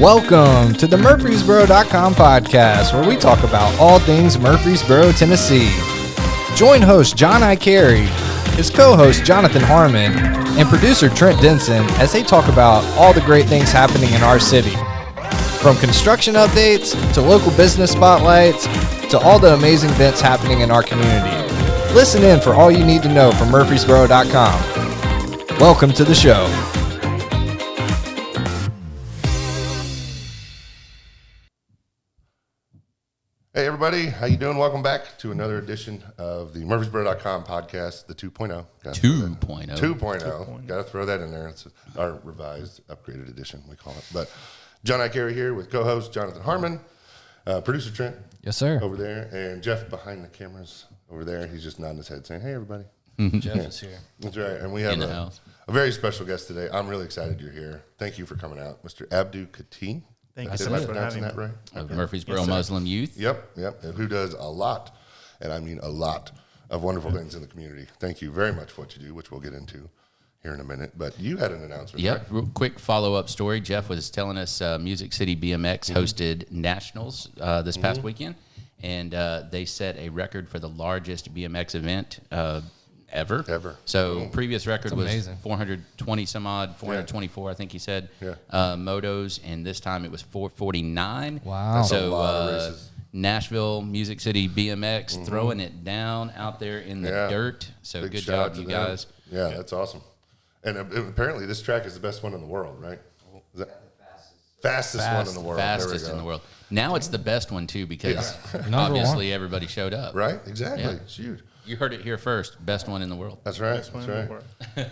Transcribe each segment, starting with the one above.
Welcome to the Murfreesboro.com podcast, where we talk about all things Murfreesboro, Tennessee. Join host John I. Carey, his co-host Jonathan Harmon, and producer Trent Denson as they talk about all the great things happening in our city. From construction updates to local business spotlights to all the amazing events happening in our community. Listen in for all you need to know from Murfreesboro.com. Welcome to the show. Hey everybody, how you doing? Welcome back to another edition of the Murfreesboro.com podcast, the 2.0. 2.0. Got to throw that in there. It's our revised, upgraded edition, we call it. But John I. Carey here with co-host Jonathan Harmon, producer Trent. Yes, sir. Over there, and Jeff behind the cameras over there. He's just nodding his head saying, hey everybody. Jeff is here. That's right. And we have a very special guest today. I'm really excited you're here. Thank you for coming out. Mr. Abdou Kattih. Thank you so much for having me. That right? Of Murfreesboro Muslim Youth. Yep. And who does a lot, and I mean a lot, of wonderful things in the community. Thank you very much for what you do, which we'll get into here in a minute. But you had an announcement. Yep. Right? Real quick follow-up story. Jeff was telling us Music City BMX hosted nationals this past weekend, and they set a record for the largest BMX event ever. So previous record was amazing. 420 some odd, 424 I think he said, motos, and this time it was 449. Wow. That's a So lot of races. Nashville Music City BMX throwing it down out there in the dirt. So Big good shout out job, to you them. guys. Yeah, that's awesome. And apparently this track is the best one in the world, right? Is that fastest one in the world. Fastest There we in go. the world. Now it's the best one too because Number obviously everybody showed up. Right? Exactly. Yeah. It's huge. You heard it here first. Best one in the world. That's right. That's right.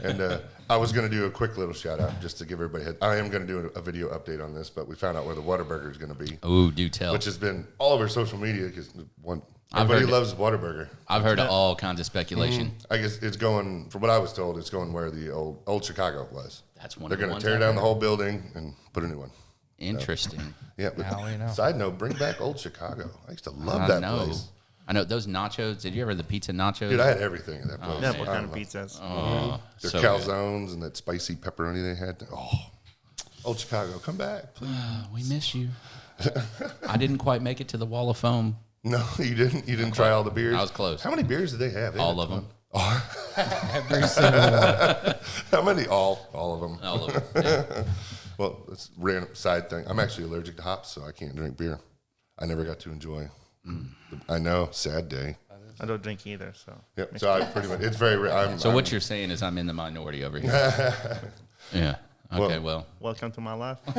And I was going to do a quick little shout out just to give everybody a head. I am going to do a video update on this, but we found out where the Whataburger is going to be, Ooh, do tell. which has been all over social media because I've everybody heard loves Whataburger. I've heard of all kinds of speculation. I guess it's going, from what I was told, it's going where the old Chicago was. That's one. They're of the going ones to tear I've down the heard. whole building and put a new one. Interesting. Yeah. But Now we know. Side note, bring back old Chicago. I used to love I that know. place. I know those nachos. Did you ever have the pizza nachos? Dude, I had everything at that place. Yeah, what kind of pizzas? Their so good. calzones and that spicy pepperoni they had. Oh, old Chicago, come back, please. We miss you. I didn't quite make it to the wall of foam. No, you didn't. You didn't try all the beers. I was close. How many beers did they have? They All had of them. Every single one. How many? All of them. All of them. Yeah. Well, it's a random side thing. I'm actually allergic to hops, so I can't drink beer. I never got to enjoy. I know, sad day. I don't drink either, so. Yep. So I pretty much. It's very. So what you're saying is I'm in the minority over here. Yeah. Okay. Well. Welcome to my life. That's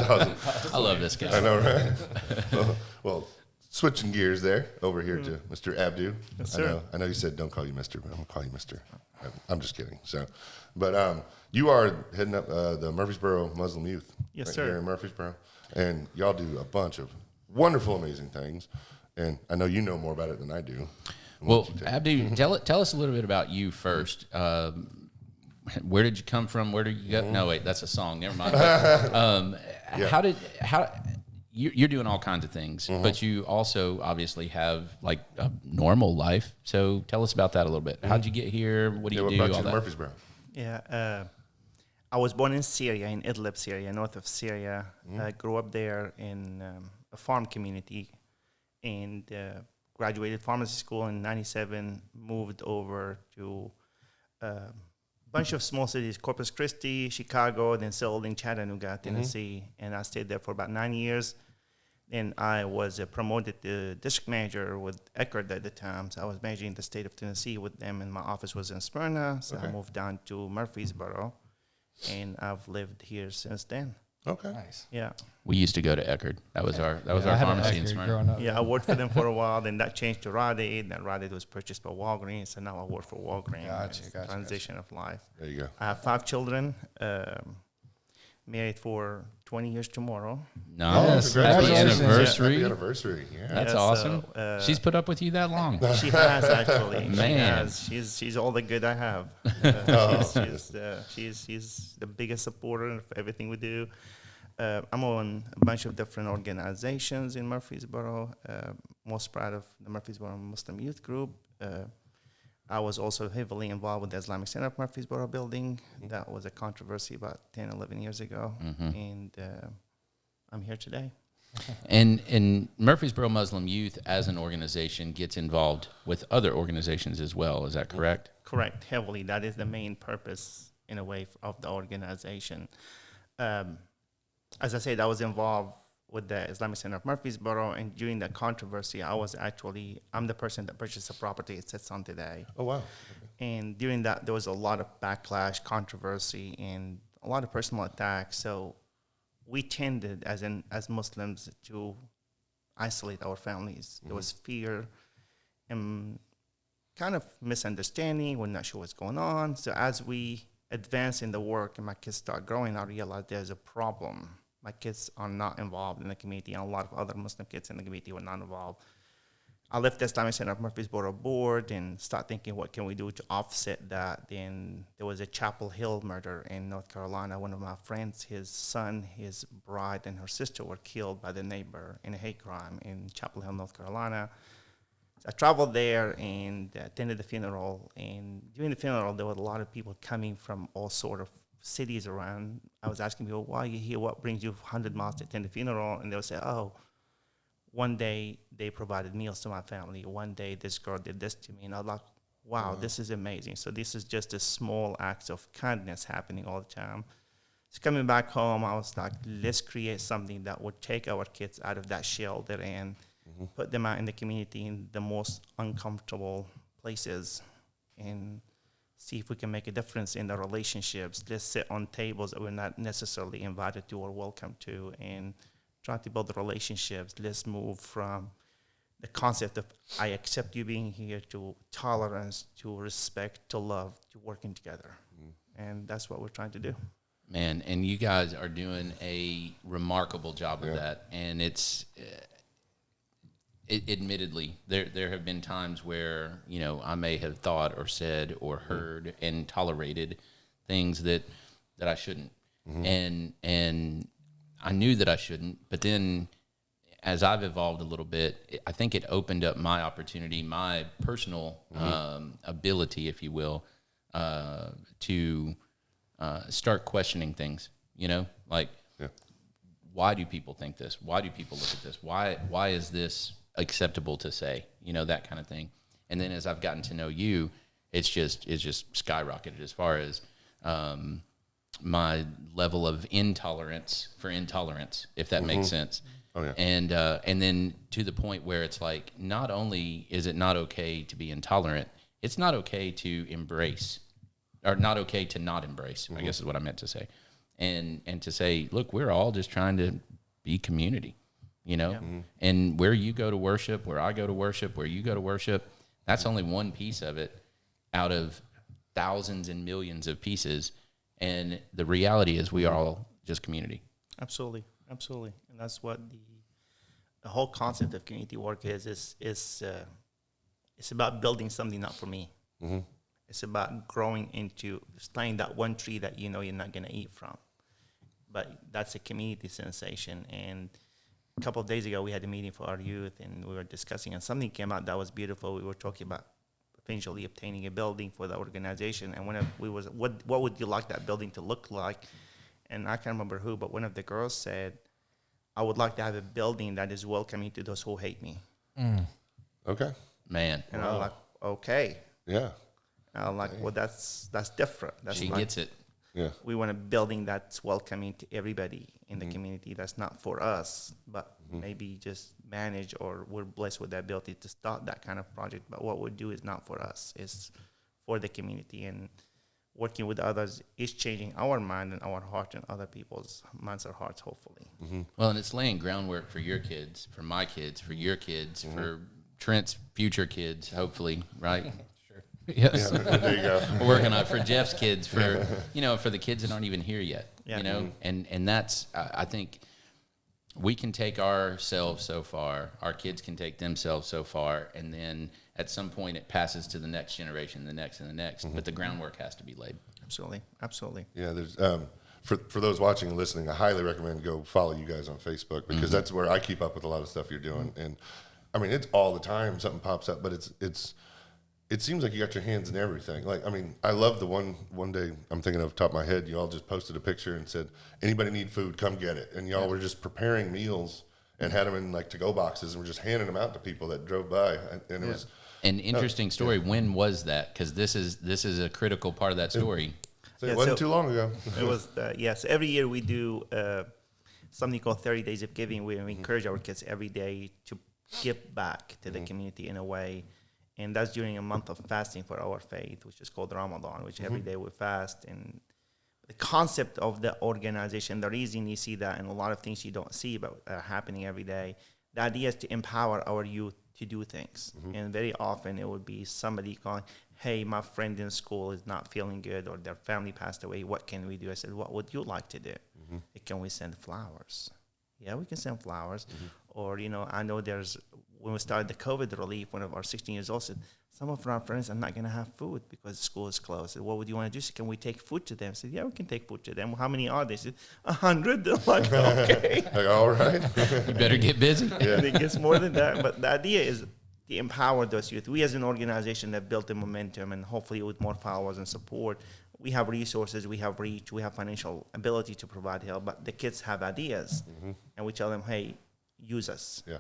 awesome. I love this guy. I know, right? well, switching gears there over here to Mr. Abdou. Yes, sir. I know you said don't call you Mr., but I'm gonna call you Mr. I'm just kidding. So, but you are heading up the Murfreesboro Muslim Youth. Yes, right sir. Here in Murfreesboro, and y'all do a bunch of wonderful, amazing things. And I know you know more about it than I do. Well, Abdou, tell us a little bit about you first. Where did you come from? Where did you go? No, wait, that's a song. Never mind. You're doing all kinds of things, but you also obviously have like a normal life. So tell us about that a little bit. How'd you get here? What do you what do? brought All you to that. Murfreesboro? Yeah, I was born in Syria, in Idlib, Syria, north of Syria. I grew up there in a farm community and graduated pharmacy school in 97, moved over to bunch of small cities, Corpus Christi, Chicago, then settled in Chattanooga, Tennessee, and I stayed there for about 9 years. Then I was promoted to district manager with Eckerd at the time, so I was managing the state of Tennessee with them, and my office was in Smyrna, so I moved down to Murfreesboro, and I've lived here since then. Okay. Nice. Yeah. We used to go to Eckerd. That was our I had pharmacy an in Eckerd Smyrna. growing up. Yeah, I worked for them for a while, then that changed to Rite Aid, then Rite Aid was purchased by Walgreens, so now I work for Walgreens. Gotcha, It's gotcha, transition of life. There you go. I have 5 children, married for 20 years tomorrow. Nice. Happy congratulations. anniversary. Happy anniversary. Yeah. That's Yeah, awesome. so, She's put up with you that long. She has actually. She Man. has. She's all the good I have. She's the biggest supporter of everything we do. I'm on a bunch of different organizations in Murfreesboro. Most proud of the Murfreesboro Muslim Youth Group. I was also heavily involved with the Islamic Center of Murfreesboro building. That was a controversy about 10, 11 years ago. And I'm here today. And Murfreesboro Muslim Youth as an organization gets involved with other organizations as well. Is that correct? Correct, heavily. That is the main purpose, in a way, of the organization. As I said, I was involved with the Islamic Center of Murfreesboro, and during that controversy, I'm the person that purchased the property it sits on today. Oh, wow. And during that, there was a lot of backlash, controversy, and a lot of personal attacks. So we tended, as Muslims, to isolate our families. There was fear and kind of misunderstanding. We're not sure what's going on. So as we advance in the work and my kids start growing, I realized there's a problem. My kids are not involved in the community, and a lot of other Muslim kids in the community were not involved. I left the Islamic Center of Murfreesboro board and start thinking, what can we do to offset that? Then there was a Chapel Hill murder in North Carolina. One of my friends, his son, his bride, and her sister were killed by the neighbor in a hate crime in Chapel Hill, North Carolina. So I traveled there and attended the funeral. And during the funeral, there were a lot of people coming from all sort of cities around. I was asking people, why are you here? What brings you 100 miles to attend the funeral? And they would say, oh, one day they provided meals to my family. One day this girl did this to me. And I was like, wow, this is amazing. So this is just a small acts of kindness happening all the time. So coming back home, I was like, let's create something that would take our kids out of that shell they're in, put them out in the community in the most uncomfortable places, and see if we can make a difference in the relationships. Let's sit on tables that we're not necessarily invited to or welcome to, and try to build the relationships. Let's move from the concept of I accept you being here to tolerance, to respect, to love, to working together. And that's what we're trying to do. Man, and you guys are doing a remarkable job of that. And it's admittedly, there have been times where, you know, I may have thought or said or heard and tolerated things that I shouldn't. And I knew that I shouldn't, but then as I've evolved a little bit, I think it opened up my opportunity, my personal ability, if you will, to start questioning things, you know, like, why do people think this? Why do people look at this? Why is this acceptable to say, you know, that kind of thing. And then as I've gotten to know you, it's just skyrocketed as far as my level of intolerance for intolerance, if that makes sense. Oh, yeah. And then to the point where it's like, not only is it not okay to be intolerant, it's not okay to embrace, or not okay to not embrace, I guess is what I meant to say. And to say, look, we're all just trying to be community, you know? And where you go to worship, where I go to worship, where you go to worship, that's only one piece of it out of thousands and millions of pieces. And the reality is we are all just community. Absolutely. And that's what the whole concept of community work is. It's about building something not for me. It's about growing into planting that one tree that you know you're not going to eat from. But that's a community sensation. And a couple of days ago, we had a meeting for our youth, and we were discussing, and something came out that was beautiful. We were talking about eventually obtaining a building for the organization. And what would you like that building to look like? And I can't remember who, but one of the girls said, I would like to have a building that is welcoming to those who hate me. Okay. Man. And I'm like, okay. Yeah. And I'm like, well, that's different. She gets it. Yeah. We want a building that's welcoming to everybody in the community. That's not for us, but maybe just manage, or we're blessed with the ability to start that kind of project. But what we do is not for us. It's for the community. And working with others is changing our mind and our heart and other people's minds or hearts, hopefully. Well, and it's laying groundwork for your kids, for my kids, for your kids, for Trent's future kids, hopefully, right? Yes. Yeah, there you go. We're working on it for Jeff's kids, for for the kids that aren't even here yet. Yeah. You know, and that's I think we can take ourselves so far, our kids can take themselves so far, and then at some point it passes to the next generation, the next and the next. But the groundwork has to be laid. Absolutely. Yeah, there's for those watching and listening, I highly recommend go follow you guys on Facebook, because that's where I keep up with a lot of stuff you're doing. And I mean, it's all the time something pops up, but it's it seems like you got your hands in everything. Like, I mean, I love the one day I'm thinking of top of my head, you all just posted a picture and said, anybody need food, come get it. And y'all were just preparing meals and had them in like to-go boxes and were just handing them out to people that drove by. And it was an interesting story. When was that? Because this is a critical part of that story. So it wasn't too long ago. It was, yes. Every year we do something called 30 Days of Giving. We encourage our kids every day to give back to the community in a way. And that's during a month of fasting for our faith, which is called Ramadan, which every day we fast. And the concept of the organization, the reason you see that and a lot of things you don't see but are happening every day, the idea is to empower our youth to do things. And very often it would be somebody calling, hey, my friend in school is not feeling good or their family passed away. What can we do? I said, what would you like to do? Can we send flowers? Yeah, we can send flowers. Or, I know when we started the COVID relief, one of our 16 years old said, some of our friends are not going to have food because school is closed. I said, what would you want to do? So can we take food to them? I said, yeah, we can take food to them. Well, how many are they? I said, 100. They're like, okay. Like, all right. You better get busy. Yeah. It gets more than that. But the idea is to empower those youth. We as an organization have built the momentum, and hopefully with more followers and support, we have resources, we have reach, we have financial ability to provide help, but the kids have ideas. And we tell them, hey, use us. Yeah.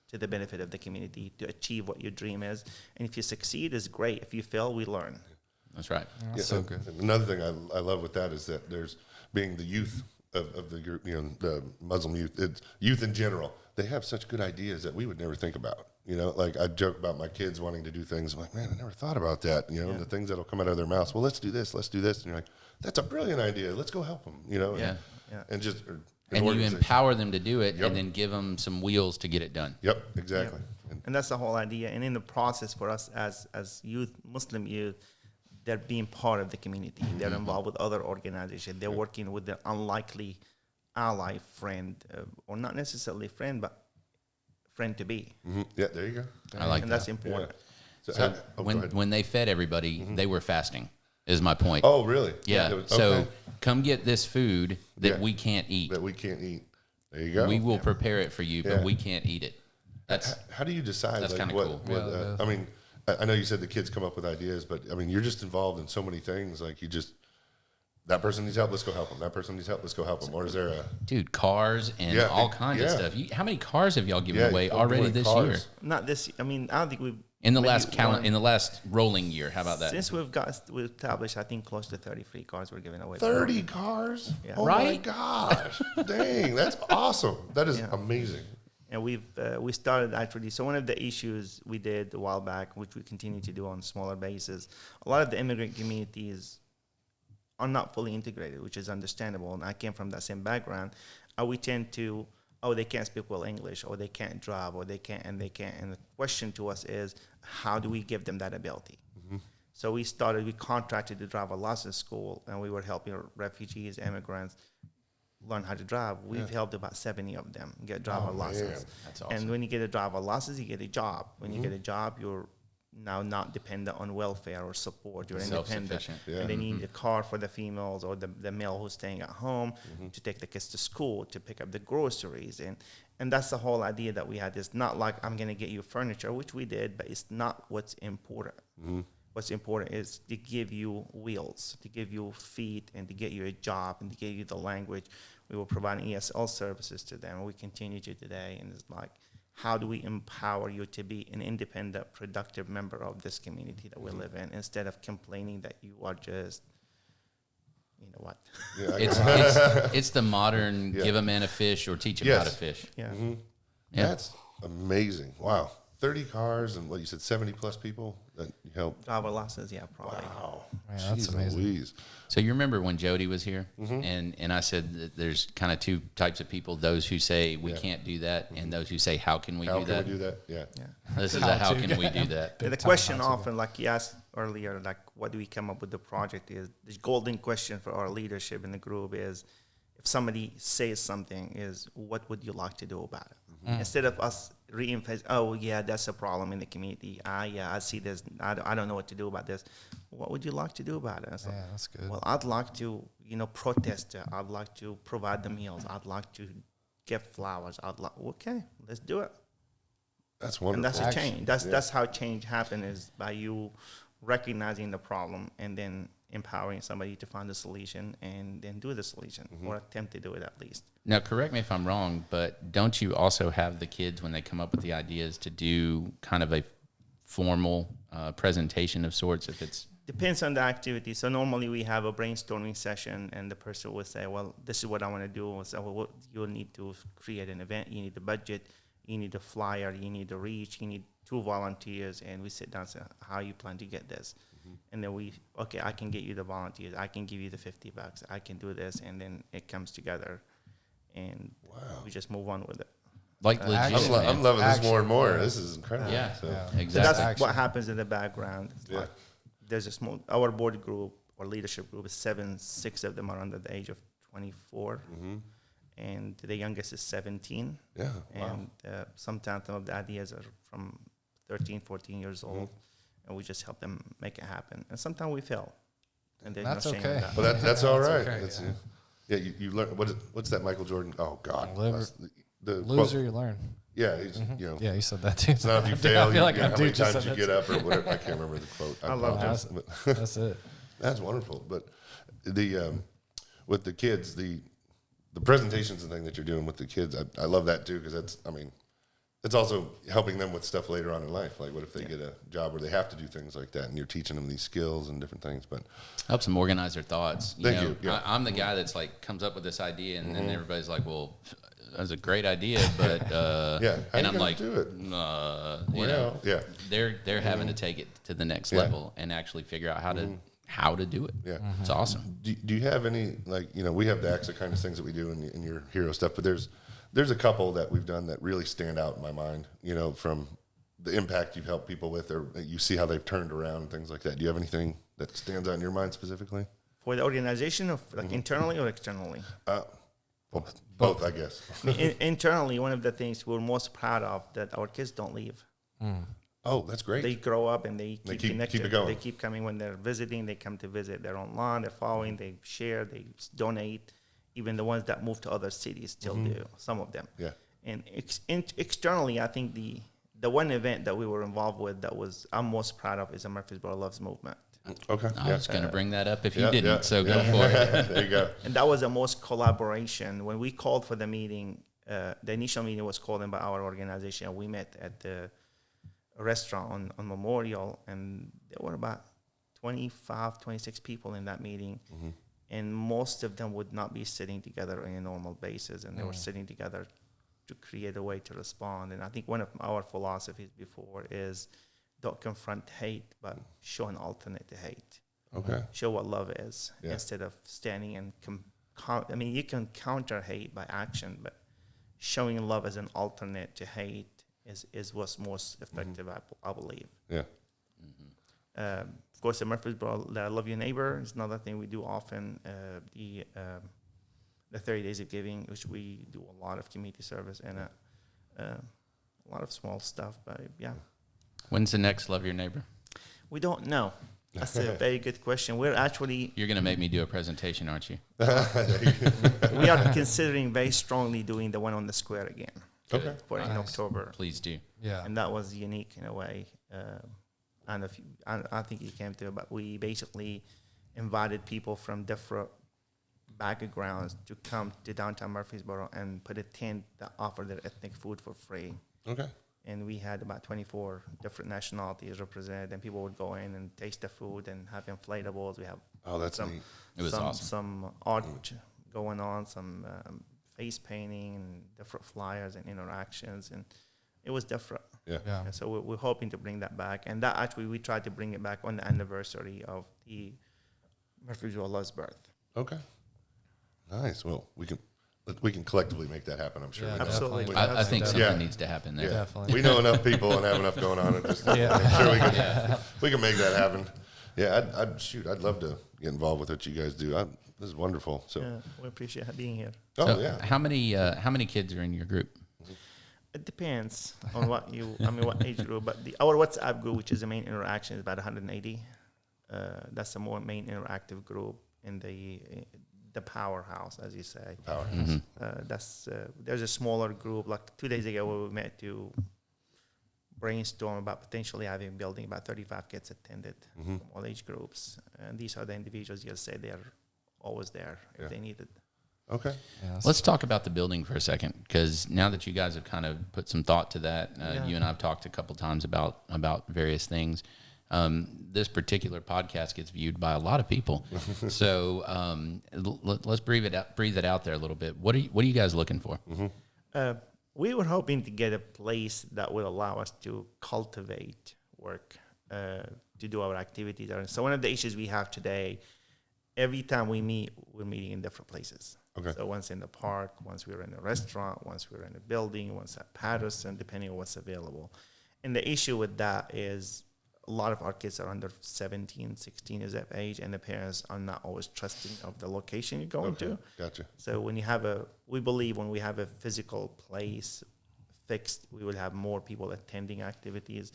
To the benefit of the community to achieve what your dream is. And if you succeed, it's great. If you fail, we learn. That's right. Yeah, so good. Another thing I love with that is that there's being the youth of the group, the Muslim youth, it's youth in general. They have such good ideas that we would never think about. Like I joke about my kids wanting to do things. I'm like, man, I never thought about that. The things that'll come out of their mouths. Well, let's do this. And you're like, that's a brilliant idea. Let's go help them. And just. And you empower them to do it, and then give them some wheels to get it done. Yep, exactly. And that's the whole idea. And in the process for us as youth, Muslim youth, they're being part of the community. They're involved with other organizations. They're working with their unlikely ally, friend, or not necessarily friend, but friend to be. Yeah, there you go. I like and that. that's important. Yeah. So when they fed everybody, they were fasting, is my point. Oh, really? Yeah. So come get this food that we can't eat. That we can't eat. There you go. We will prepare it for you, but we can't eat it. How do you decide? That's like, kind of cool. I mean, I know you said the kids come up with ideas, but I mean, you're just involved in so many things. Like that person needs help, let's go help them. That person needs help, let's go help them. Or is there Dude, cars and all kinds of stuff. How many cars have y'all given away already this year? Not this. I mean, I don't think we've. In the last rolling year, how about that? Since we've established, I think close to 30 free cars we're giving away. 30 cars? Yeah. Oh my gosh! Dang, that's awesome. That is amazing. And we started actually. So one of the issues we did a while back, which we continue to do on a smaller basis, a lot of the immigrant communities are not fully integrated, which is understandable. And I came from that same background. We tend to, they can't speak well English, or they can't drive, or they can't. And the question to us is, how do we give them that ability? So we contracted the driver license school, and we were helping refugees, immigrants learn how to drive. We've helped about 70 of them get driver license. That's awesome. And when you get a driver license, you get a job. When you get a job, you're now not dependent on welfare or support. You're independent. And they need a car for the females or the male who's staying at home to take the kids to school, to pick up the groceries. And that's the whole idea that we had. It's not like I'm going to get you furniture, which we did, but it's not what's important. What's important is to give you wheels, to give you feet, and to get you a job, and to give you the language. We were providing ESL services to them, and we continue to today. And it's like, how do we empower you to be an independent, productive member of this community that we live in, instead of complaining that you are just, you know what? It's the modern give a man a fish or teach him how to fish. Yeah. That's amazing. Wow. 30 cars and what you said, 70 plus people that you helped. Driver license, probably. Wow. Man, that's amazing. Louise. So you remember when Jody was here, and I said that there's kind of two types of people: those who say we can't do that, and those who say how can we do that? How can we do that? Yeah. This is how can we do that? The question often, like you asked earlier, like what do we come up with the project is, the golden question for our leadership in the group is, if somebody says something, is what would you like to do about it? Instead of us re-emphasize, that's a problem in the community. I see this. I don't know what to do about this. What would you like to do about it? So, that's good. Well, I'd like to, protest. I'd like to provide the meals. I'd like to get flowers. Okay, let's do it. That's wonderful. And that's a Action. change. That's how change happens, is by you recognizing the problem and then empowering somebody to find the solution and then do the solution or attempt to do it at least. Now, correct me if I'm wrong, but don't you also have the kids, when they come up with the ideas, to do kind of a formal presentation of sorts? If it's Depends on the activity. So normally we have a brainstorming session, and the person will say, well, this is what I want to do. We'll say, well, you'll need to create an event. You need a budget. You need a flyer. You need a reach. You need 2 volunteers. And we sit down and say, how you plan to get this? And then okay, I can get you the volunteers. I can give you the $50. I can do this. And then it comes together. And we just move on with it. like legit? I'm loving this more and more. Yeah. This is incredible. Yeah. So, Exactly. So that's Action. what happens in the background. It's Yeah. like there's a small, our board group or leadership group is 6 of them are under the age of 24. And the youngest is 17. Yeah. Wow. And sometimes some of the ideas are from 13, 14 years old. And we just help them make it happen. And sometimes we fail. And there's That's no shame in okay. that. But that's all That's right. okay, That's, yeah. you learn. What's that Michael Jordan? Oh God. The Loser, you learn. Yeah. He's, you know. Yeah, you said that too. It's not if you fail. I feel like how Abdou many just times said you that get up or whatever. I can't remember the quote. I love apologize, that. but That's it. that's wonderful. But the with the kids, the presentations and thing that you're doing with the kids, I love that too, because it's also helping them with stuff later on in life. Like, what if they get a job where they have to do things like that, and you're teaching them these skills and different things. But Helps them organize their thoughts. Thank you. Yeah. I'm the guy that's like comes up with this idea, and then everybody's like, "Well, that's a great idea," but Yeah, how and you I'm gonna like, do it? you Well, know, yeah. they're having to take it to the next Yeah. level and actually figure out how to do it. Yeah. It's awesome. Do you have any, like, we have the AXA kind of things that we do in your hero stuff, but there's a couple that we've done that really stand out in my mind, from the impact you've helped people with, or you see how they've turned around and things like that. Do you have anything that stands out in your mind specifically? For the organization, of like internally or externally? Both, I guess. Internally, one of the things we're most proud of that our kids don't leave. Oh, that's great. They grow up and they They keep keep connected. it going. They keep coming when they're visiting. They come to visit. They're online. They're following. They share. They donate. Even the ones that move to other cities still do. Some of them. Yeah. And externally, I think the one event that we were involved with that I'm most proud of is the Murfreesboro Loves Movement. Okay. I was going to bring that up if you Yeah, didn't, yeah, so go yeah. for it. There you go. And that was the most collaboration. When we called for the meeting, the initial meeting was called in by our organization. We met at the restaurant on Memorial, and there were about 25, 26 people in that meeting. And most of them would not be sitting together on a normal basis, and they were sitting together to create a way to respond. And I think one of our philosophies before is don't confront hate, but show an alternate to hate. Okay. Show what love is Yeah. instead of standing and you can counter hate by action, but showing love as an alternate to hate is what's most effective, I believe. Yeah. Of course, the Murfreesboro Love Your Neighbor is another thing we do often. The 30 Days of Giving, which we do a lot of community service and a lot of small stuff, but yeah. When's the next Love Your Neighbor? We don't know. That's a very good question. We're actually, You're going to make me do a presentation, aren't you? we are considering very strongly doing the one on the square again. Okay. For in October. Please do. Yeah. And that was unique in a way. And I think you came to it, but we basically invited people from different backgrounds to come to downtown Murfreesboro and put a tent that offered their ethnic food for free. Okay. And we had about 24 different nationalities represented, and people would go in and taste the food and have inflatables. We have Oh, that's neat. It was awesome. some art going on, some face painting and different flyers and interactions, and it was different. Yeah. Yeah. And so we're hoping to bring that back, and that actually we tried to bring it back on the anniversary of the Murfreesboro Love's birth. Okay. Nice. Well, we can collectively make that happen, I'm sure. Yeah, We know. Absolutely. We- I think something Yeah. needs to happen there. Yeah. Definitely. We know enough people and have enough going on. I'm sure we can make that happen. Yeah, I'd love to get involved with what you guys do. This is wonderful. So, Yeah, we appreciate being here. oh So yeah. How many kids are in your group? It depends on what age group, but our WhatsApp group, which is the main interaction, is about 180. That's the more main interactive group in the powerhouse, as you say. Powerhouse. There's a smaller group. Like 2 days ago, we met to brainstorm about potentially having a building about 35 kids attended from all age groups. And these are the individuals you'll say they're always there if they need it. Okay. Yeah, Let's talk about the building for a second, because now that you guys have kind of put some thought to that, you and I have talked a couple times about various things. This particular podcast gets viewed by a lot of people, so let's breathe it out there a little bit. What are you guys looking for? We were hoping to get a place that will allow us to cultivate work, to do our activities. So one of the issues we have today, every time we meet, we're meeting in different places. Okay. So once in the park, once we're in a restaurant, once we're in a building, once at Patterson, depending on what's available. And the issue with that is a lot of our kids are under 17, 16 years of age, and the parents are not always trusting of the location you're going to. Gotcha. So when you have we believe when we have a physical place fixed, we will have more people attending activities.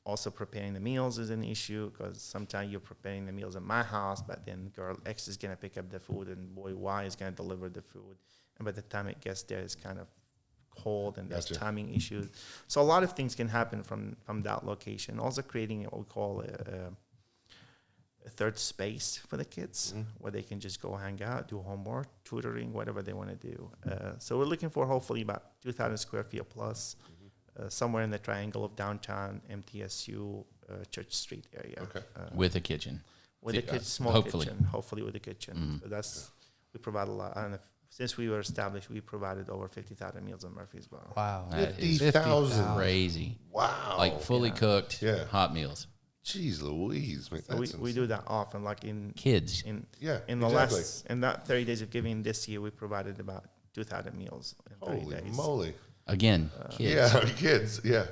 Also, preparing the meals is an issue, because sometimes you're preparing the meals at my house, but then girl X is going to pick up the food and boy Y is going to deliver the food. And by the time it gets there, it's kind of cold, and there's timing issues. So a lot of things can happen from that location. Also creating what we call a third space for the kids, where they can just go hang out, do homework, tutoring, whatever they want to do. So we're looking for hopefully about 2,000 square feet plus, somewhere in the triangle of downtown, MTSU, Church Street area. Okay. With a kitchen. With a small hopefully. kitchen, hopefully with a kitchen. So that's, we provide a lot. I don't know since we were established, we provided over 50,000 meals in Murfreesboro. Wow. That is 50,000. crazy. Wow. Like fully cooked hot meals. Jeez Louise, man. So we do that often, like in Kids. in exactly. in that 30 days of giving this year, we provided about 2,000 meals in 30 Holy days. moly. Again, kids. Yeah, kids. Yeah.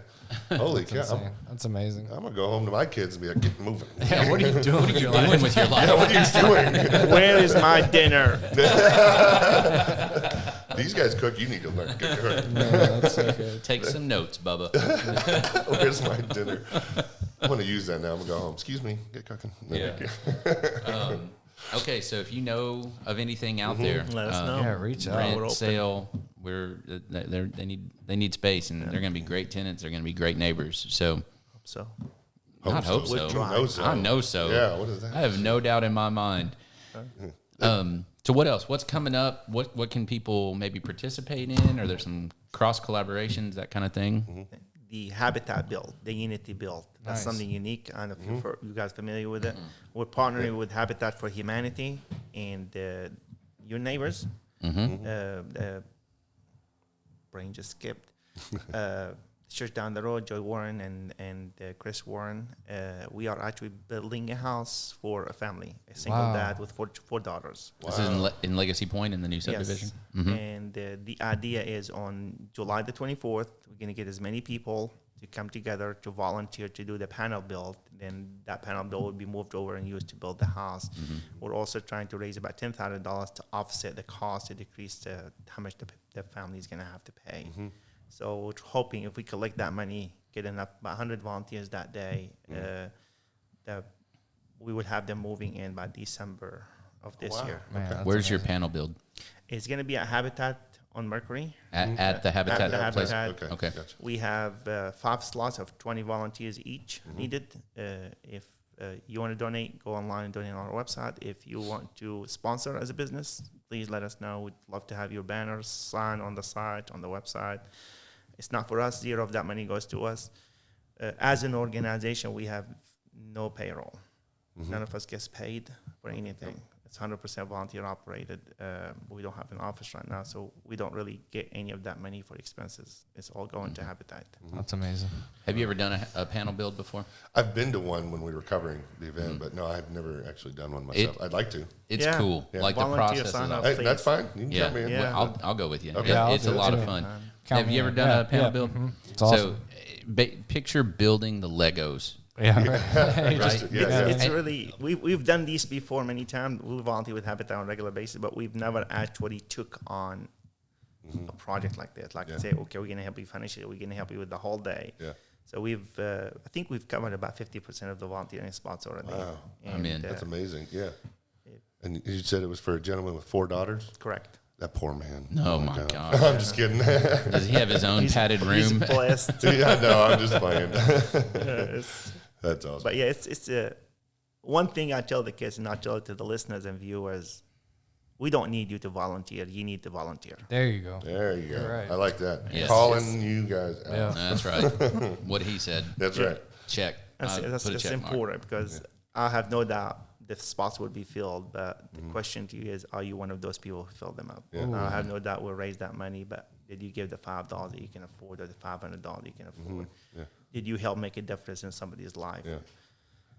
Holy cow. Insane. That's amazing. I'm going to go home to my kids and be like, get moving. Yeah, what are you doing? What are you doing with your life? What are you doing? Where is my dinner? These guys cook. You need to learn. Get her. That's so good. Take some notes, Bubba. Where's my dinner? I'm going to use that now. I'm going to go home. Excuse me. Get cooking. Yeah. Okay, so if you know of anything out there, Let us know. Yeah, reach out. We're rent, open. sale, they need space, and they're going to be great tenants. They're going to be great neighbors. So, So not hope so. I know so. Yeah, what is that? I have no doubt in my mind. So what else? What's coming up? What can people maybe participate in? Are there some cross collaborations, that kind of thing? the habitat build, the Unity build. That's Nice. something unique. I don't know if you guys familiar with it. We're partnering with Habitat for Humanity and your neighbors. The brain just skipped. Church down the road, Joy Warren and Chris Warren. We are actually building a house for a family, a single Wow. dad with four daughters. This is in Legacy Point in the new subdivision. Yes. And the idea is on July the 24th, we're going to get as many people to come together to volunteer to do the panel build. Then that panel build will be moved over and used to build the house. We're also trying to raise about $10,000 to offset the cost to decrease how much the family is going to have to pay. So we're hoping if we collect that money, get enough, about 100 volunteers that day, that we would have them moving in by December of this year. Man, that's Where's your amazing. panel build? It's going to be at Habitat on Mercury. At the Habitat At the place? Habitat. Okay. Gotcha. We have 5 slots of 20 volunteers each needed. If you want to donate, go online and donate on our website. If you want to sponsor as a business, please let us know. We'd love to have your banners, sign on the site, on the website. It's not for us. Zero of that money goes to us. As an organization, we have no payroll. None of us gets paid for anything. It's 100% volunteer operated. We don't have an office right now, so we don't really get any of that money for expenses. It's all going to Habitat. That's amazing. Have you ever done a panel build before? I've been to one when we were covering the event, but no, I've never actually done one myself. I'd like to. It's Yeah. cool. Yeah. Like the Volunteer process is sign up. awesome. Hey, that's fine. You can Yeah, jump me in. Yeah. Well, I'll go with you. Okay. It- Yeah, I'll it's a do it lot too. of fun. Count Have me you ever in. done Yeah, a panel yeah. build? It's awesome. So picture building the Legos. Yeah, right. Right? It's And- really we've done these before many times. We volunteer with Habitat on a regular basis, but we've never actually took on a project like this. Like say, okay, we're going to help you finish it. We're going to help you with the whole day. Yeah. So I think we've covered about 50% of the volunteering spots already. Wow. And, in. That's amazing. Yeah. And you said it was for a gentleman with 4 daughters? correct. That poor man. Oh my God. I'm just kidding. Does he have his own padded He's room? blessed. Yeah, no, I'm just playing. It's- That's awesome. but yeah, it's one thing I tell the kids, and I tell it to the listeners and viewers: we don't need you to volunteer. You need to volunteer. There you go. There you go. Right. I like that. Yes. Calling you guys out. Yeah. That's right. What he said. That's right. Check. That's Put a it's check mark. important because I have no doubt the spots would be filled. But the question to you is, are you one of those people who fill them up? I have no doubt we'll raise that money, but did you give the $5 that you can afford or the $500 you can afford? Yeah. Did you help make a difference in somebody's life? Yeah.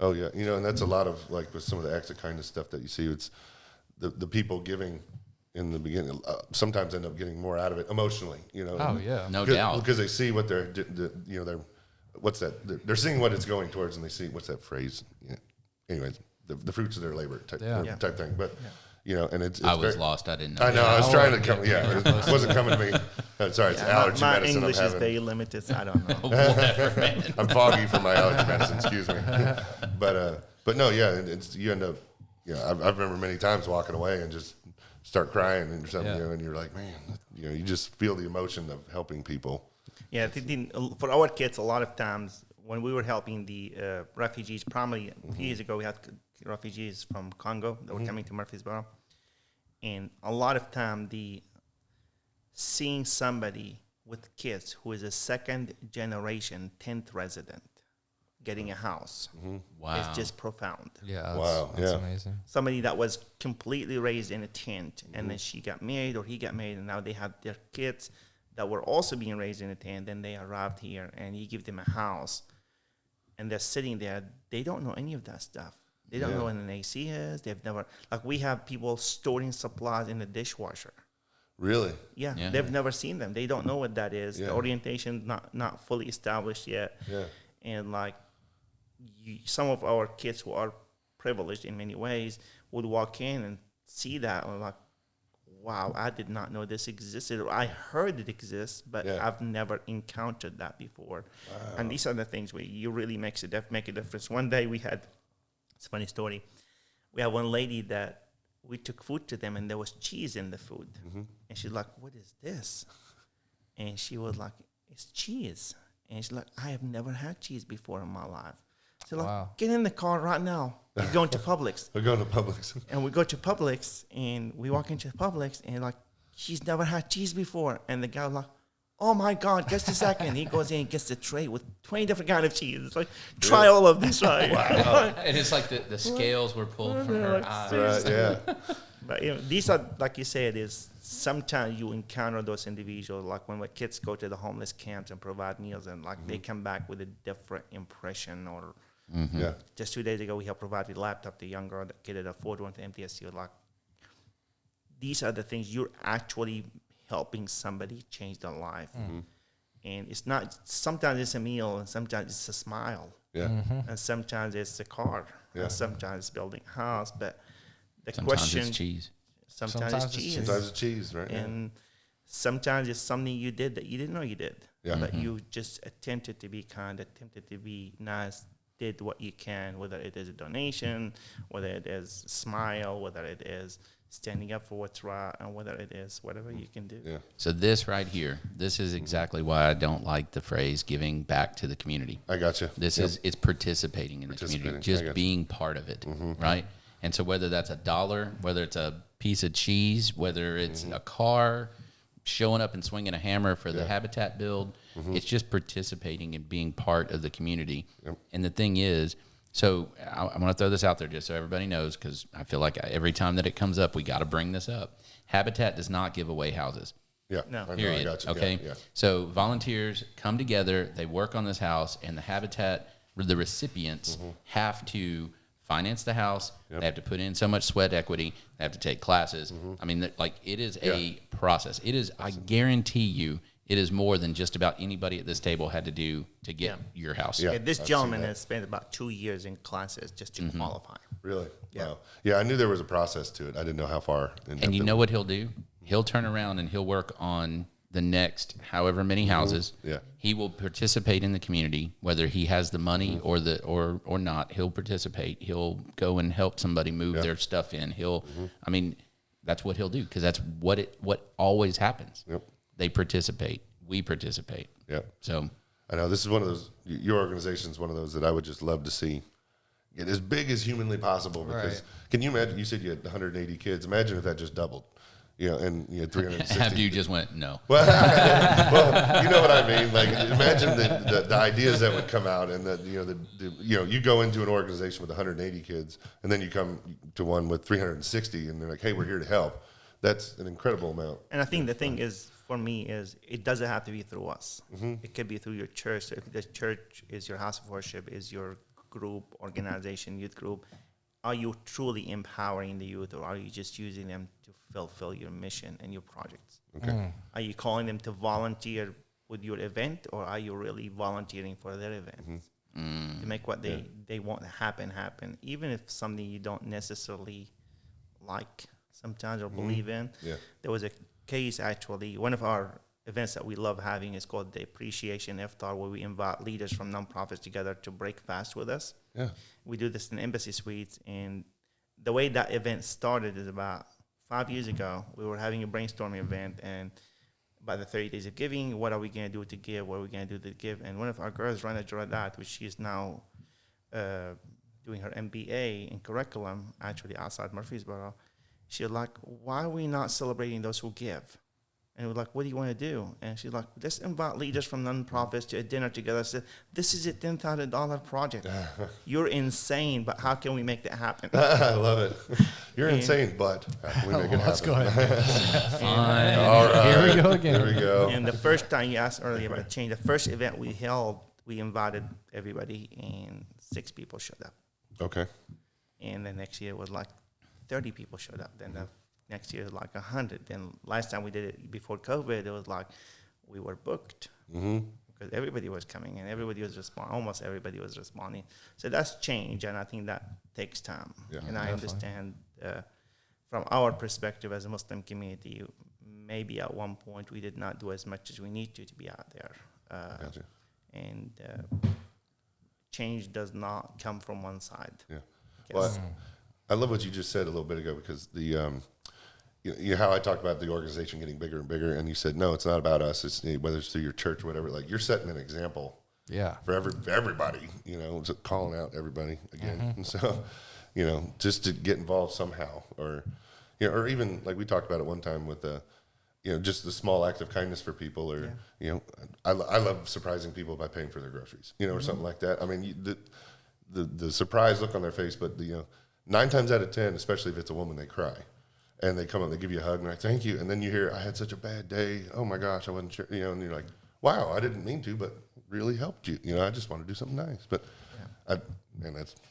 Oh yeah. You know, and that's a lot of like with some of the acts of kindness stuff that you see. It's the people giving in the beginning sometimes end up getting more out of it emotionally. You know. Oh yeah. No doubt. Because they see what they're what's that? They're seeing what it's going towards, and they see what's that phrase? Yeah. Anyways, the fruits of their labor type thing. But you know, and it's I was very, lost. I didn't know. I know. I was trying to come. Yeah, it wasn't coming to me. Sorry, it's allergy my medicine English I'm is having. very limited, so I don't know. Whatever, man. I'm foggy from my allergy medicine. Excuse me. But no, yeah, it's you end up. You know, I remember many times walking away and just start crying and something. Yeah. You know, and you're like, man, you know, you just feel the emotion of helping people. Yeah, for our kids, a lot of times when we were helping the refugees, probably a few years ago, we had refugees from Congo that were coming to Murfreesboro. And a lot of time, seeing somebody with kids who is a second generation 10th resident getting a house Wow. is just profound. Yeah. Wow, That's yeah. amazing. Somebody that was completely raised in a tent, and then she got married or he got married, and now they have their kids that were also being raised in a tent. Then they arrived here, and you give them a house, and they're sitting there. They don't know any of that stuff. They don't know what an AC is. They've never, like, we have people storing supplies in the dishwasher. Really? Yeah, Yeah. they've never seen them. They don't know what that is. Yeah. The orientation not fully established yet. Yeah. And like some of our kids who are privileged in many ways would walk in and see that and like, wow, I did not know this existed. Or I heard it exists, but I've never encountered that before. Wow. And these are the things where you really make a difference. One day we had, it's a funny story. We had one lady that we took food to them and there was cheese in the food. And she's like, what is this? And she was like, it's cheese. And she's like, I have never had cheese before in my life. So like, get in the car right now. We're going to Publix. We're going to Publix. And we go to Publix and we walk into Publix and like, she's never had cheese before. And the guy was like, oh my God, just a second. He goes in and gets a tray with 20 different kind of cheese. It's like, try all of this, right? Wow. And it's like the scales were pulled from her eyes. Right, yeah. But you know, these are, like you said, is sometimes you encounter those individuals, like when my kids go to the homeless camps and provide meals, and like they come back with a different impression. Or Yeah. just 2 days ago, we have provided a laptop to a young girl that kid at a Ford went to MTSU. Like, these are the things you're actually helping somebody change their life. And it's not, sometimes it's a meal, and sometimes it's a smile. Yeah. And sometimes it's a car. Yeah. And sometimes it's building a house. But the Sometimes question, it's cheese. sometimes it's cheese. Sometimes it's cheese, right? And sometimes it's something you did that you didn't know you did. Yeah. But you just attempted to be kind, attempted to be nice, did what you can, whether it is a donation, whether it is a smile, whether it is standing up for what's right, and whether it is whatever you can do. Yeah. So this right here, this is exactly why I don't like the phrase giving back to the community. I got you. This is, it's participating in the community, Participating. I just got you. being part of it, right? And so whether that's $1, whether it's a piece of cheese, whether it's a car, showing up and swinging a hammer for the habitat build, it's just participating and being part of the community. And the thing is, so I'm going to throw this out there just so everybody knows, because I feel like every time that it comes up, we got to bring this up. Habitat does not give away houses. Yeah. No. I know, Period. I got you. Okay. Yeah. So volunteers come together, they work on this house, and the Habitat, the recipients have to finance the house. They have to put in so much sweat equity. They have to take classes. I mean, like, it is a process. It is, I guarantee you, it is more than just about anybody at this table had to do to get your house. Yeah. This I've gentleman seen that. has spent about 2 years in classes just to qualify. Really? Yeah. Wow. Yeah, I knew there was a process to it. I didn't know how far. And you know what he'll do? He'll turn around and he'll work on the next however many houses. Yeah. He will participate in the community, whether he has the money or or not. He'll participate. He'll go and help somebody move their stuff in. He'll, I mean, That's what he'll do, because that's what always happens. Yep. They participate. We participate. Yep. So I know this is one of those. Your organization is one of those that I would just love to see get as big as humanly possible. Because Right. can you imagine? You said you had 180 kids. Imagine if that just doubled. And you had 360. Abdou just went, no. Well, you know what I mean. Like, imagine the ideas that would come out, and that you go into an organization with 180 kids, and then you come to one with 360, and they're like, "Hey, we're here to help." That's an incredible amount. And I think the thing is, for me, is it doesn't have to be through us. It could be through your church. So if the church is your house of worship, is your group, organization, youth group, are you truly empowering the youth, or are you just using them to fulfill your mission and your projects? Okay. Are you calling them to volunteer with your event, or are you really volunteering for their event to make what they want to happen, even if something you don't necessarily like sometimes or believe in? Yeah. There was a case, actually, one of our events that we love having is called the Appreciation Iftar, where we invite leaders from nonprofits together to break fast with us. Yeah. We do this in Embassy Suites, and the way that event started is about 5 years ago. We were having a brainstorming event, and by the 30 days of giving, what are we going to do to give? What are we going to do to give? And one of our girls, Rana Jaradat, which she is now doing her MBA in curriculum, actually outside Murfreesboro, she was like, why are we not celebrating those who give? And we're like, what do you want to do? And she's like, let's invite leaders from nonprofits to a dinner together. I said, this is a $10,000 project. You're insane, but how can we make that happen? I love it. You're insane, but how can we make it happen? Let's go ahead. Fine. All right. Here we go again. Here we go. And the first time, you asked earlier about change, the first event we held, we invited everybody, and 6 people showed up. Okay. And the next year was like 30 people showed up. Then the next year, like 100. Then last time we did it before COVID, it was like we were booked because everybody was coming and everybody was responding. Almost everybody was responding. So that's change, and I think that takes time. Yeah, and I understand from our perspective as a Muslim community, maybe at one point we did not do as much as we need to be out there. Gotcha. And change does not come from one side. Yeah. Well, I love what you just said a little bit ago, because the how I talked about the organization getting bigger and bigger, and you said, no, it's not about us. It's whether it's through your church or whatever. Like, you're setting an example for everybody, just calling out everybody again. And so, just to get involved somehow, or even like we talked about at one time with just the small act of kindness for people, or, I love surprising people by paying for their groceries, or something like that. I mean, the surprise look on their face, but 9 times out of 10, especially if it's a woman, they cry. And they come up, they give you a hug, and they're like, thank you. And then you hear, I had such a bad day. Oh, my gosh, I wasn't sure. And you're like, wow, I didn't mean to, but really helped you. I just want to do something nice. But,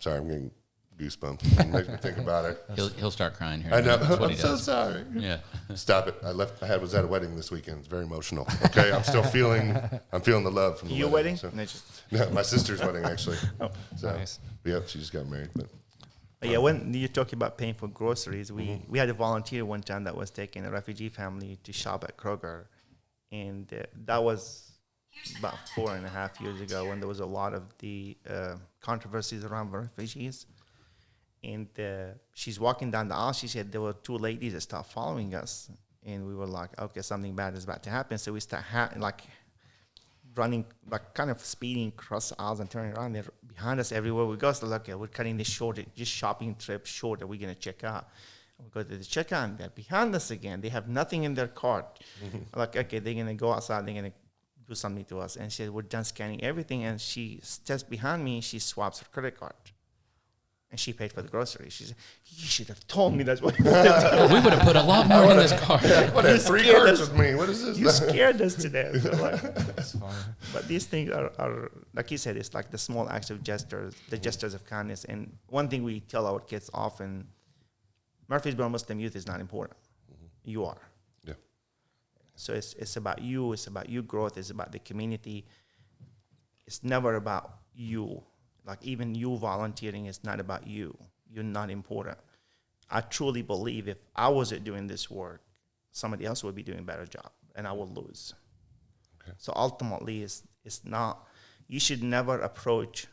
sorry, I'm getting goosebumps. It makes me think about it. He'll start crying here. I know. That's what he I'm so does. sorry. Yeah. Stop it. I was at a wedding this weekend. It's very emotional. Okay, I'm feeling the love from the Your wedding? So. No, No, my sister's wedding, actually. So, Nice. Yep, she just got married. But yeah, when you talk about paying for groceries, we had a volunteer one time that was taking a refugee family to shop at Kroger, and that was about 4.5 years ago, when there was a lot of the controversies around refugees. And she's walking down the aisle. She said there were 2 ladies that stopped following us, and we were like, okay, something bad is about to happen. So we start running, like kind of speeding across the aisles and turning around. They're behind us everywhere we go. So look, we're cutting this short, just shopping trip short. Are we going to check out? We go to the checkout, and they're behind us again. They have nothing in their cart. Like, okay, they're going to go outside. They're going to do something to us. And she said, we're done scanning everything. And she steps behind me. She swaps her credit card. And she paid for the groceries. She said, you should have told me that's what you did. We would have put a lot more in this car. what are 3 cards with me? What is this? You scared us to death. So That's funny. but these things are, like you said, it's like the small acts of gestures, the gestures of kindness. And one thing we tell our kids often, Murfreesboro Muslim youth is not important. You are. Yeah. So it's about you. It's about your growth. It's about the community. It's never about you. Like, even you volunteering is not about you. You're not important. I truly believe if I wasn't doing this work, somebody else would be doing a better job, and I will lose. Okay. So ultimately, it's not, you should never approach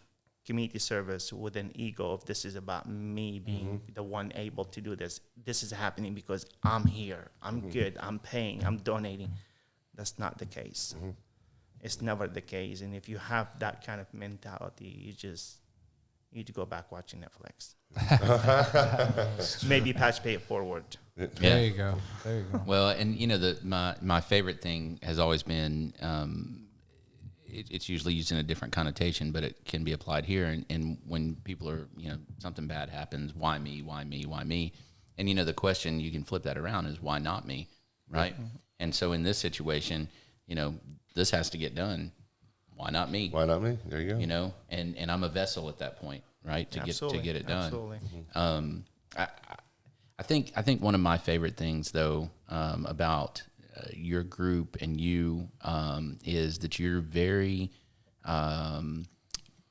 community service with an ego of this is about me being the one able to do this. This is happening because I'm here. I'm good. I'm paying. I'm donating. That's not the case. It's never the case. And if you have that kind of mentality, you need to go back watching Netflix. Maybe pay it forward. There you go. Well, and my favorite thing has always been, it's usually used in a different connotation, but it can be applied here. And when people are, something bad happens, why me, why me, why me? And, the question, you can flip that around, is why not me, right? And so in this situation, this has to get done. Why not me? Why not me? There you go. And I'm a vessel at that point, right? To get it done. Absolutely. I think one of my favorite things though about your group and you is that you're very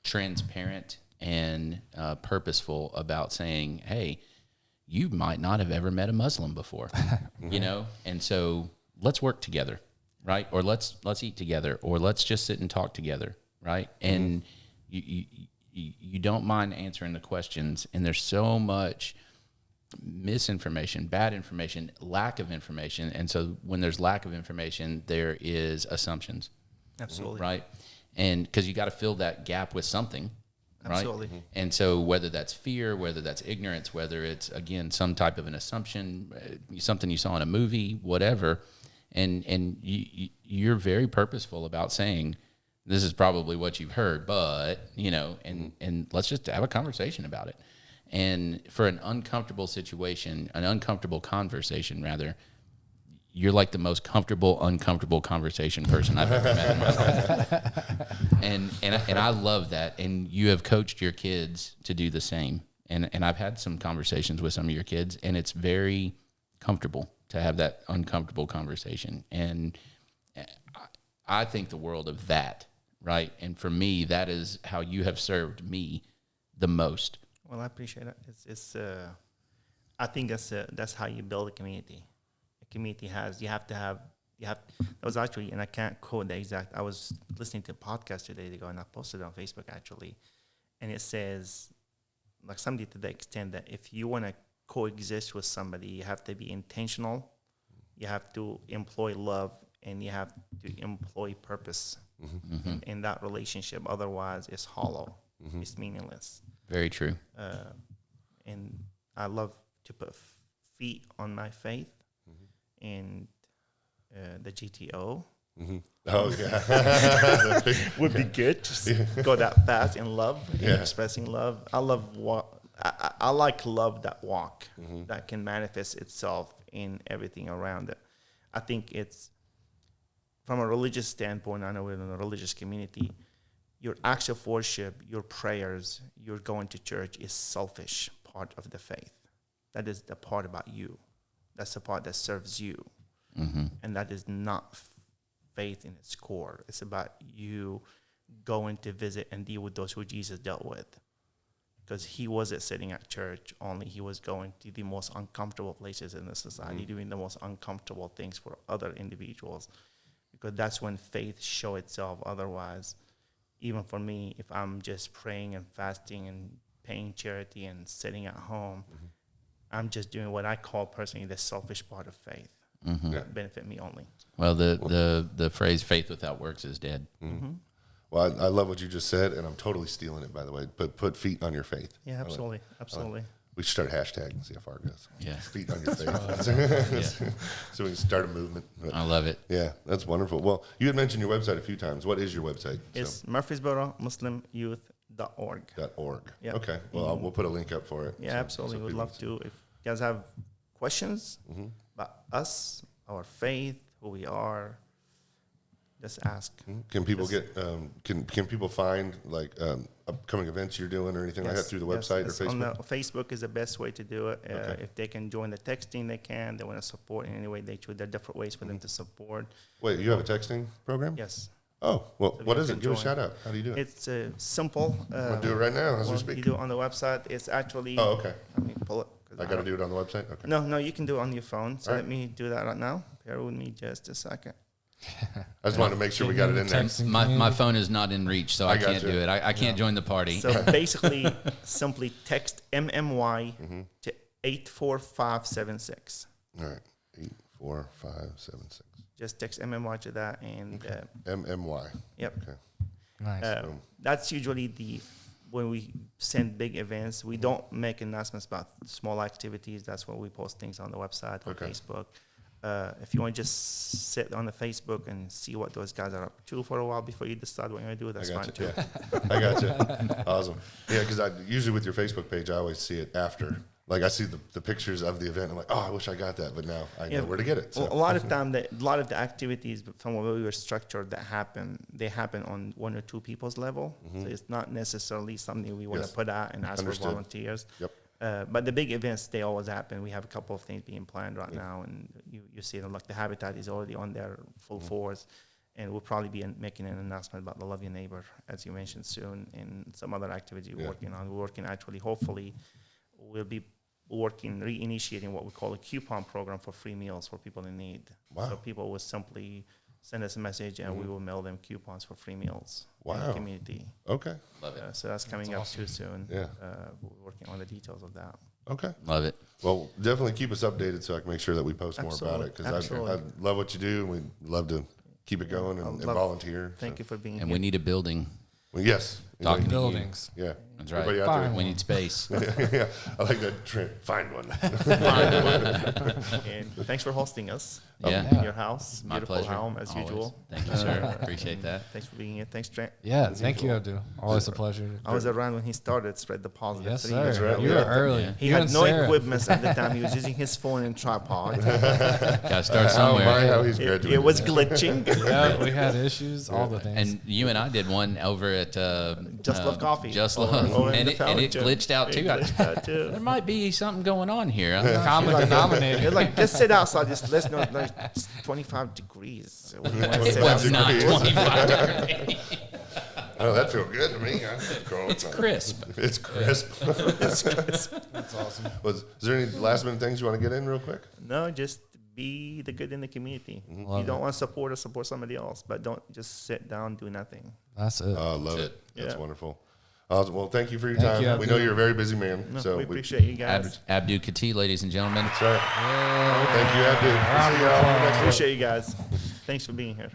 transparent and purposeful about saying, hey, you might not have ever met a Muslim before, and so let's work together, right? Or let's eat together, or let's just sit and talk together, right? And you don't mind answering the questions, and there's so much misinformation, bad information, lack of information. And so when there's lack of information, there is assumptions. Absolutely. Right? And because you got to fill that gap with something, right? Absolutely. And so whether that's fear, whether that's ignorance, whether it's, again, some type of an assumption, something you saw in a movie, whatever, and you're very purposeful about saying, this is probably what you've heard, but, and let's just have a conversation about it. And for an uncomfortable situation, an uncomfortable conversation, rather, you're like the most uncomfortable conversation person I've ever met in my life. And I love that. And you have coached your kids to do the same. And I've had some conversations with some of your kids, and it's very comfortable to have that uncomfortable conversation. And I think the world of that, right? And for me, that is how you have served me the most. Well, I appreciate it. I think that's how you build a community. A community that was actually, and I can't quote the exact, I was listening to a podcast 2 days ago, and I posted it on Facebook actually, and it says, like somebody to the extent that if you want to coexist with somebody, you have to be intentional, you have to employ love, and you have to employ purpose in that relationship. Otherwise, it's hollow. It's meaningless. Very true. And I love to put feet on my faith, and the GTO Oh, yeah. would be good. Just go that fast in love, Yeah. expressing love. I like love that walk that can manifest itself in everything around it. I think it's, from a religious standpoint, I know we're in a religious community, your acts of worship, your prayers, your going to church is selfish part of the faith. That is the part about you. That's the part that serves you. And that is not faith in its core. It's about you going to visit and deal with those who Jesus dealt with. Because he wasn't sitting at church only. He was going to the most uncomfortable places in the society, doing the most uncomfortable things for other individuals. Because that's when faith show itself. Otherwise, even for me, if I'm just praying and fasting and paying charity and sitting at home, I'm just doing what I call personally the selfish part of faith that benefit me only. Well, the phrase "faith without works is dead." Well, I love what you just said, and I'm totally stealing it, by the way. But put feet on your faith. Yeah, absolutely, absolutely. We should start hashtagging, see how far it goes. Yeah. Feet on your faith. So we can start a movement. But I love it. yeah, that's wonderful. Well, you had mentioned your website a few times. What is your website? It's Murfreesboro.org. .org. Yep. Okay. Well, we'll put a link up for it. Yeah, absolutely. Would love to. If you guys have questions about us, our faith, who we are, just ask. Can people get? Can people find like upcoming events you're doing or anything like that through the website or Facebook? On Facebook is the best way to do it. If they can join the texting, they can. They want to support in any way they choose. There are different ways for them to support. Wait, you have a texting program? Yes. Oh, well, So what you is can it? Give a join. shout out. How do you do it? It's simple. I'm gonna do it right now as we speak. You do it on the website. It's actually. Oh, okay. Let me pull it. I got to do it on the website. Okay. No, you can do it on your phone. So All let right. me do that right now. Bear with me just a second. I just wanted to make sure we got it in there. Texting My community. phone is not in reach, so I can't gotcha. do it. I can't join the party. So basically, simply text MMY to 84576. All right. 84576. Just text MMY to that, and MMY. yep. Okay. Nice. That's usually when we send big events. We don't make announcements about small activities. That's when we post things on the website or Okay. Facebook. If you want to just sit on the Facebook and see what those guys are up to for a while before you decide what you're going to do, that's I fine got too. you. Yeah. I got you. Awesome. Yeah, because I usually with your Facebook page, I always see it after. Like I see the pictures of the event. I'm like, oh, I wish I got that, but now I know where to get it. So. A lot of time, a lot of the activities from where we were structured they happen on one or two people's level. So it's not necessarily something we want Yes. to put out and ask Understood. for volunteers. Yep. But the big events, they always happen. We have a couple of things being planned right now, and you see them. Like the Habitat is already on their full force, and we'll probably be making an announcement about the Love Your Neighbor, as you mentioned soon, and some other activity we're working on. We're working actually, hopefully, we'll be reinitiating what we call a coupon program for free meals for people in need. Wow. So people will simply send us a message, and we will mail them coupons for free meals in Wow. the community. Okay. Love it. So that's coming up too soon. Yeah. We're working on the details of that. Okay. Love it. Well, definitely keep us updated so I can make sure that we post more about it because I Absolutely. love what you do. We'd love to keep it going and volunteer. Thank you for being And here. we need a building. Well, yes. Talking to you. Buildings. Yeah. That's right. Everybody out there. We need space. Yeah. I like that trend. Find one. And thanks for hosting us Yeah. in your house. My Beautiful pleasure. home, as Always. usual. Thank you, sir. Appreciate that. Thanks for being here. Thanks, Trent. Yeah, thank you, Abdou. Always a pleasure. I was around when he started Spread the Positive. Yes, 3 sir. years ago. You were early. Yeah. He You had and no Sarah. equipment at the time. He was using his phone and tripod. Got to start Oh, somewhere. my, how he's it, graduated. it was glitching. Yeah, we had issues, all the things. And you and I did one over at Just Love Coffee. Just Over- Love, over in and the it Fountain. glitched out too. It glitched out too. There might be something going on here. I'm not Common denominator. You're like, just sit outside. Just let's know it's 25 degrees. What do you want to It sit was outside? not degrees. 25 degrees. Oh, that feels good to me. It's crisp. It's crisp. That's awesome. Is there any last minute things you want to get in real quick? No, just be the good in the community. Love You don't it. want to support somebody else, but don't just sit down, do nothing. That's it. Oh, love That's it. That's Yeah. wonderful. Awesome. Well, thank you for your Thank time. you, We know Abdou. you're a very busy man. No, so we appreciate you guys. Abdou Kattih, ladies and gentlemen. That's right. Thank you, Abdou. We'll see y'all on the next one. Appreciate you guys. Thanks for being here.